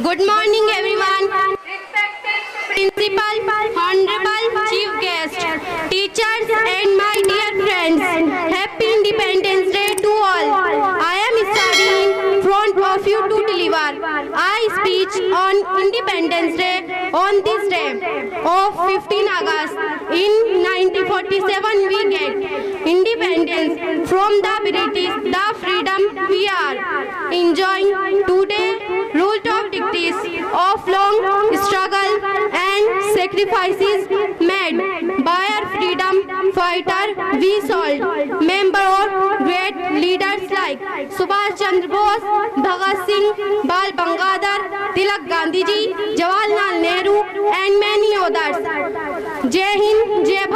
Good morning, everyone. Respected Principal, Honorable Chief Guest, teachers, and my dear friends. Happy Independence Day to all. I am standing in front of you to deliver I speech on Independence Day on this day of 15 August. In 1947, we get independence from the British. The freedom we are enjoying today ruled of dictates of long struggle and sacrifices made by our freedom fighter we solved. Member of great leaders like Subhash Chandra Bose, Bhagat Singh, Bal Gangadhar Tilak, Gandhi Ji, Jawaharlal Nehru, and many others. Jai Hind, Jai